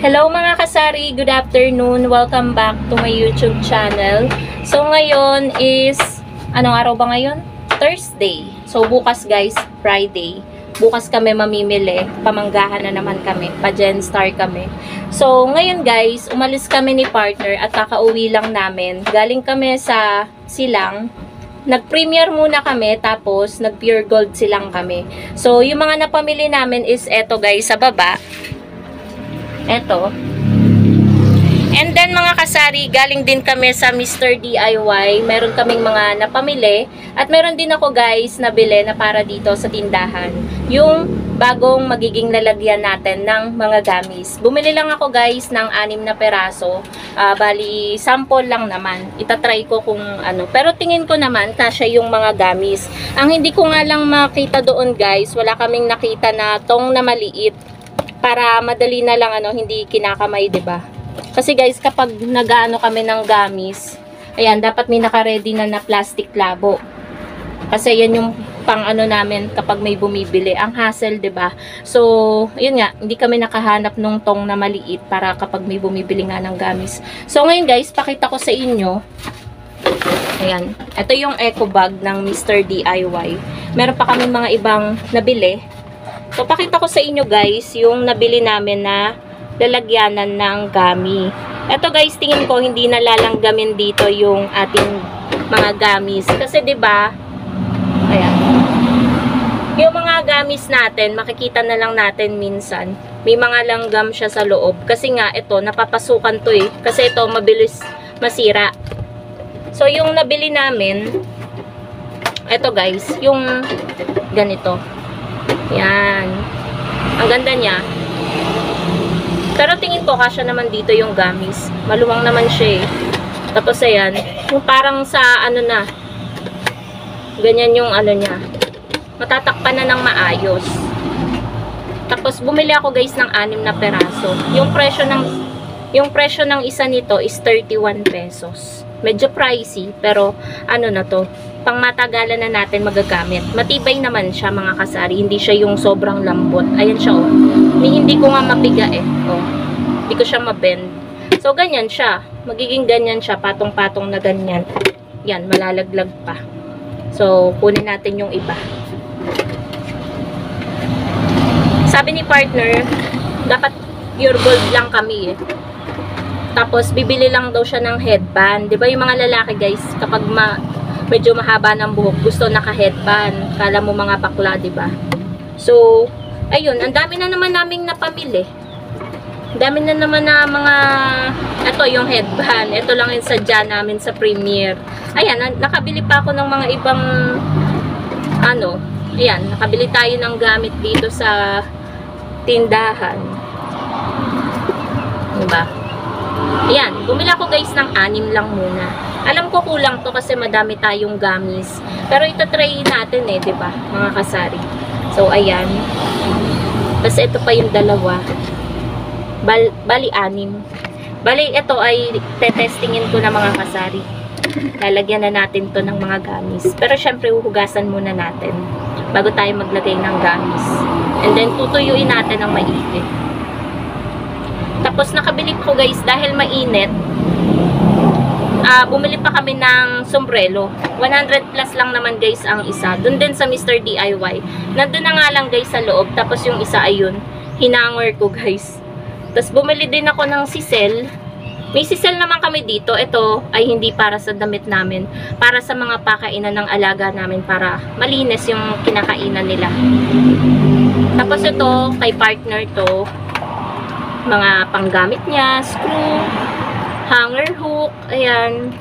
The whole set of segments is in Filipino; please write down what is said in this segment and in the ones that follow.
Hello mga kasari, good afternoon. Welcome back to my YouTube channel. So ngayon is, anong araw ba ngayon? Thursday. So bukas guys, Friday. Bukas kami mamimili. Pamanggahan na naman kami. Pa-Genstar kami. So ngayon guys, umalis kami ni partner at kakauwi lang namin. Galing kami sa Silang. Nag-premiere muna kami, tapos nag-pure gold silang kami. So, yung mga napamili namin is eto guys, sa baba. Eto. And then mga kasari, galing din kami sa Mr. DIY. Meron kaming mga napamili. At meron din ako guys, nabili na para dito sa tindahan. Yung bagong magiging lalagyan natin ng mga gamis. Bumili lang ako guys ng 6 na peraso. Bali, sample lang naman. Itatry ko kung ano. Pero tingin ko naman, kasya yung mga gamis. Ang hindi ko nga lang makita doon guys, wala kaming nakita na tong na maliit. Para madali na lang hindi kinakamay, 'di ba? Kasi guys, kapag nag-aano kami ng gamis, ayan, dapat may naka-ready na plastic labo. Kasi yan yung pang namin kapag may bumibili. Ang hassle, 'di ba? So, yun nga, hindi kami nakahanap nung tong na maliit para kapag may bumibili nga ng gamis. So, ngayon guys, pakita ko sa inyo. Ayan, ito yung eco bag ng Mr. DIY. Meron pa kami mga ibang nabili. So, pakita ko sa inyo guys, yung nabili namin na lalagyanan ng gami. Ito guys, tingin ko hindi nalalanggamin dito yung ating mga gamis. Kasi 'di ba? Ayan. Yung mga gamis natin, makikita na lang natin minsan. May mga langgam siya sa loob. Kasi nga ito, napapasukan to eh. Kasi ito, mabilis masira. So, yung nabili namin, ito guys, yung ganito. Yan. Ang ganda niya. Pero tingin ko, kasya naman dito yung gamis. Maluwang naman siya eh. Tapos ayan, yung parang sa na, ganyan yung niya. Matatakpan na ng maayos. Tapos bumili ako guys ng 6 na peraso. Yung presyo ng isa nito is 31 pesos. Medyo pricey, pero na to, pang matagalan na natin magagamit. Matibay naman siya mga kasari, hindi siya yung sobrang lambot. Ayan siya oh. Hindi ko nga mapiga eh. Oh. Hindi ko siya mabend. So ganyan siya. Magiging ganyan siya, patong-patong na ganyan. Yan, malalaglag pa. So kunin natin yung iba. Sabi ni partner, dapat pure gold lang kami eh. Tapos bibili lang daw siya ng headband. 'Di ba yung mga lalaki guys, kapag medyo mahaba ng buhok, gusto naka-headband. Kala mo mga bakla, 'di ba? So, ayun, ang dami na naman naming napamili. Ang dami na naman na mga ito yung headband. Ito lang yung sadya namin sa premiere. Ayan, nakabili pa ako ng mga ibang ayan, nakabili tayo ng gamit dito sa tindahan. Diba? Ayan, bumili ako guys ng 6 lang muna. Alam ko kulang to kasi madami tayong gamis. Pero ito try natin eh, 'di ba? Mga kasari. So ayan. Tapos ito pa yung dalawa. Bali 6. Bali ito ay tetestingin ko na mga kasari. Lalagyan na natin to ng mga gamis. Pero syempre huhugasan muna natin bago tayo maglagay ng gamis. And then tutuyuin natin ng maigi. Tapos nakabili ko guys dahil mainit. Bumili pa kami ng sombrero. 100 plus lang naman guys ang isa. Doon din sa Mr. DIY. Nandun na nga lang guys sa loob. Tapos yung isa ayun, hinangor ko guys. Tapos bumili din ako ng sisel. May sisel naman kami dito. Ito ay hindi para sa damit namin. Para sa mga pakainan ng alaga namin. Para malinis yung kinakainan nila. Tapos ito, kay partner to. Mga panggamit niya, screw, hanger hook, ayan.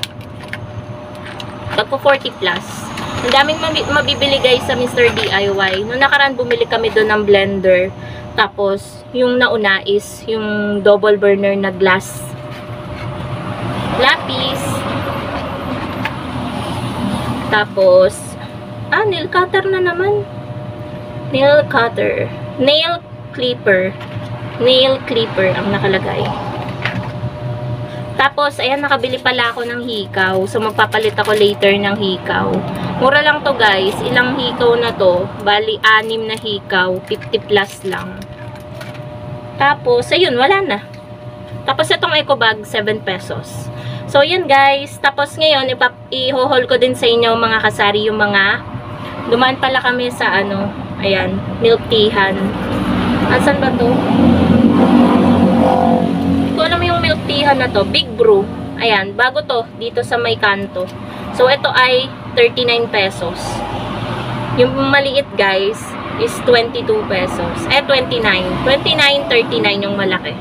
Tagpo 40 plus. Ang daming mabibili guys sa Mr. DIY. Noong nakaraan bumili kami doon ng blender. Tapos, yung nauna is yung double burner na glass. Lapis. Tapos, nail cutter na naman. Nail cutter. Nail clipper. Nail clipper ang nakalagay. Tapos, ayan, nakabili pala ako ng hikaw. So, magpapalit ako later ng hikaw. Mura lang to guys. Ilang hikaw na to? Bali, 6 na hikaw. 50 plus lang. Tapos, ayun, wala na. Tapos itong eco bag, 7 pesos. So, yan guys. Tapos ngayon, i-haul ko din sa inyo mga kasari yung mga dumaan pala kami sa ano, ayan, milk teahan. Asan ba to? Kung alam mo yung milk teahan na to, Big Brew. Ayan, bago to, dito sa may kanto. So, ito ay 39 pesos. Yung maliit guys, is 22 pesos. 29. 29, 39 yung malaki.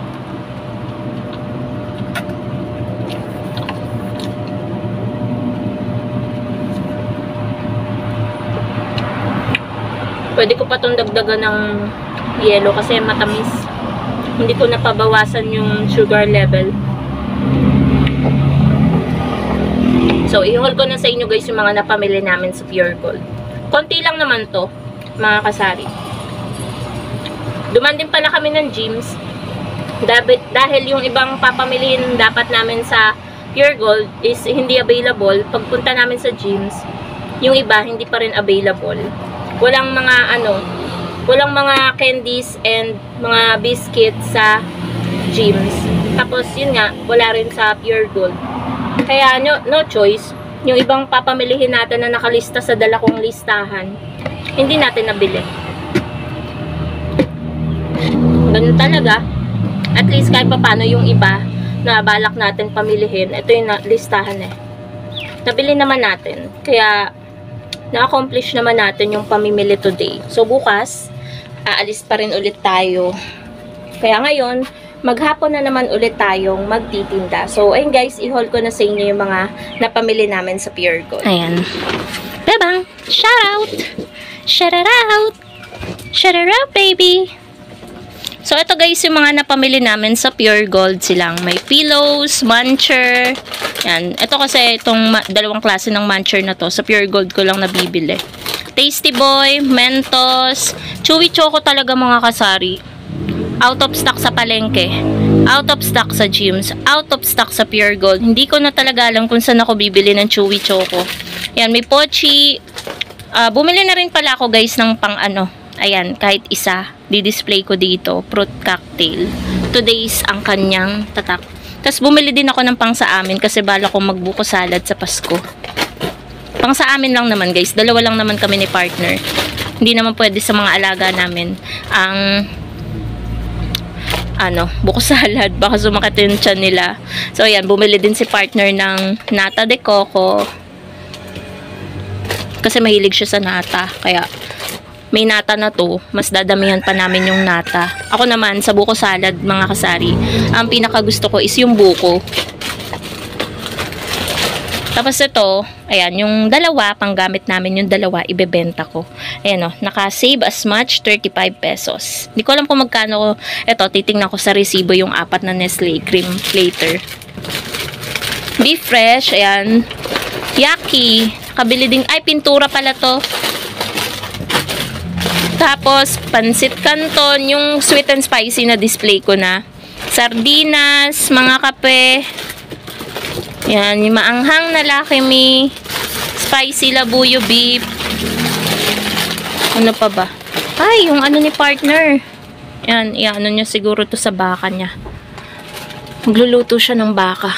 Pwede ko pa itong dagdagan ng yelo kasi matamis. Hindi ko napabawasan yung sugar level. So, i-haul ko na sa inyo guys yung mga napamili namin sa Pure Gold. Konti lang naman to, mga kasari. Duman din pala kami ng gyms. Dahil yung ibang papamilihin dapat namin sa Pure Gold is hindi available. Pagpunta namin sa gyms, yung iba hindi pa rin available. Walang mga walang mga candies and mga biscuits sa gyms. Tapos yun nga, wala rin sa Pure Gold. Kaya no choice, yung ibang papamilihin natin na nakalista sa dala kong listahan, hindi natin nabili. Ganun talaga. At least kahit pa paano yung iba na balak natin pamilihin, ito yung listahan eh. Nabili naman natin. Kaya na-accomplish naman natin yung pamimili today. So, bukas, aalis pa rin ulit tayo. Kaya ngayon, maghapon na naman ulit tayong magtitinda. So, ayun guys, i-haul ko na sa inyo yung mga napamili namin sa Pure Gold. Ayan. Bebang, shout out! Shout it out! Shout it out, baby! So, ito guys, yung mga napamili namin sa Pure Gold silang may pillows, muncher. Yan. Ito kasi itong dalawang klase ng muncher na to. Sa Pure Gold ko lang nabibili. Tasty Boy, Mentos, Chewy Choco talaga mga kasari. Out of stock sa palengke. Out of stock sa gyms. Out of stock sa Pure Gold. Hindi ko na talaga alam kung saan ako bibili ng Chewy Choco. Yan, may Pochi. Bumili na rin pala ako guys ng pang ayan, kahit isa. Di-display ko dito. Fruit cocktail. 2 days ang kanyang tatak. Tapos bumili din ako ng pang sa amin kasi bala ko magbuko salad sa Pasko. Pang sa amin lang naman guys. Dalawa lang naman kami ni partner. Hindi naman pwede sa mga alaga namin ang buko salad. Baka sumakit yung tiyan nila. So ayan, bumili din si partner ng nata de coco. Kasi mahilig siya sa nata. Kaya may nata na to, mas dadamihan pa namin yung nata. Ako naman, sa buko salad, mga kasari, ang pinakagusto ko is yung buko. Tapos ito, ayan, yung dalawa, panggamit namin yung dalawa, ibebenta ko. Ayan o, naka-save as much, 35 pesos. Hindi ko alam kung magkano, ito, titingnan ko sa resibo yung 4 na Nestle cream later. Be fresh, ayan. Yaki, kabili din, ay, pintura pala to. Tapos, pansit canton, yung sweet and spicy na display ko na. Sardinas, mga kape. Yan, yung maanghang na Lucky Me. Spicy labuyo beef. Ano pa ba? Ay, yung ni partner. Yan, iano niya siguro to sa baka niya. Magluluto siya ng baka.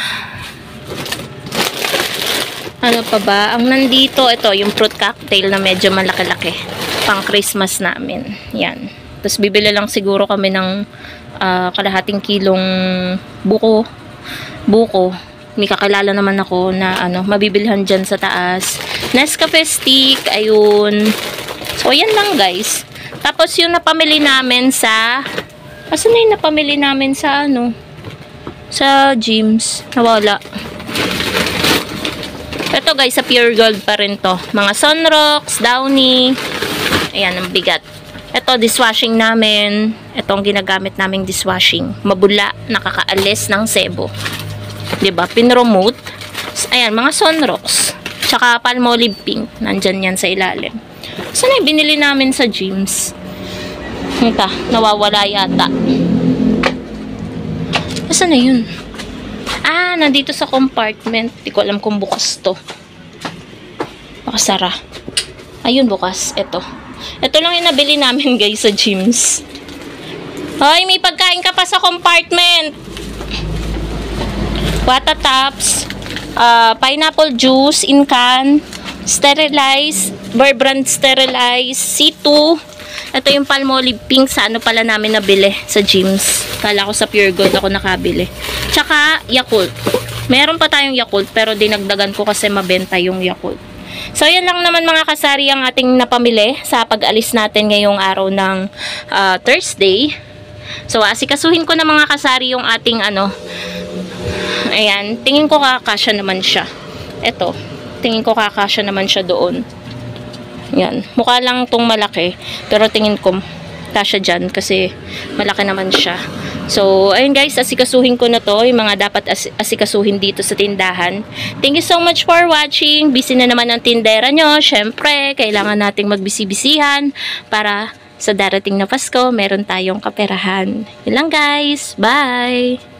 Ano pa ba? Ang nandito, ito, yung fruit cocktail na medyo malaki-laki. Pang Christmas namin. Yan. Tapos bibili lang siguro kami ng kalahating kilong buko. May kakilala naman ako na mabibilhan dyan sa taas. Nescafe stick. Ayun. So, yan lang guys. Tapos yung napamili namin sa asan na yung napamili namin sa sa gyms. Nawala. Ito guys, sa Pure Gold pa rin to. Mga Sunrocks, Downy. Ayan, ang bigat. Ito, dishwashing namin. Ito ang ginagamit naming dishwashing. Mabula, nakakaalis ng sebo. Diba? Pinromote. Ayan, mga Sunrocks. Tsaka Palmolive Pink. Nandyan yan sa ilalim. Saan yung binili namin sa gyms? Ito, nawawala yata. Saan na yun? Nandito sa compartment. Di ko alam kung bukas to. Makasara. Ayun, bukas. Ito. Ito lang yung nabili namin guys sa gyms. Hoy, may pagkain ka pa sa compartment. Wata Tops, pineapple juice in can, sterilized, Bear Brand sterilized, C2. Ito yung Palmolive pink sa ano pala namin nabili sa gyms. Kala ko sa Pure Gold ako nakabili. Tsaka Yakult. Meron pa tayong Yakult pero dinagdagan ko kasi mabenta yung Yakult. So yan lang naman mga kasari ang ating napamili sa pag-alis natin ngayong araw ng Thursday. So asikasuhin ko na mga kasari yung ating ano. Ayan, tingin ko kakasya naman siya. Ito, tingin ko kakasya naman siya doon. Yan, mukha lang tong malaki pero tingin ko kasya dyan kasi malaki naman siya. So, ayun guys, asikasuhin ko na to yung mga dapat asikasuhin dito sa tindahan. Thank you so much for watching. Busy na naman ang tindera nyo. Syempre, kailangan nating magbisi-bisihan para sa darating na Pasko, meron tayong kaperahan. Yun lang guys. Bye!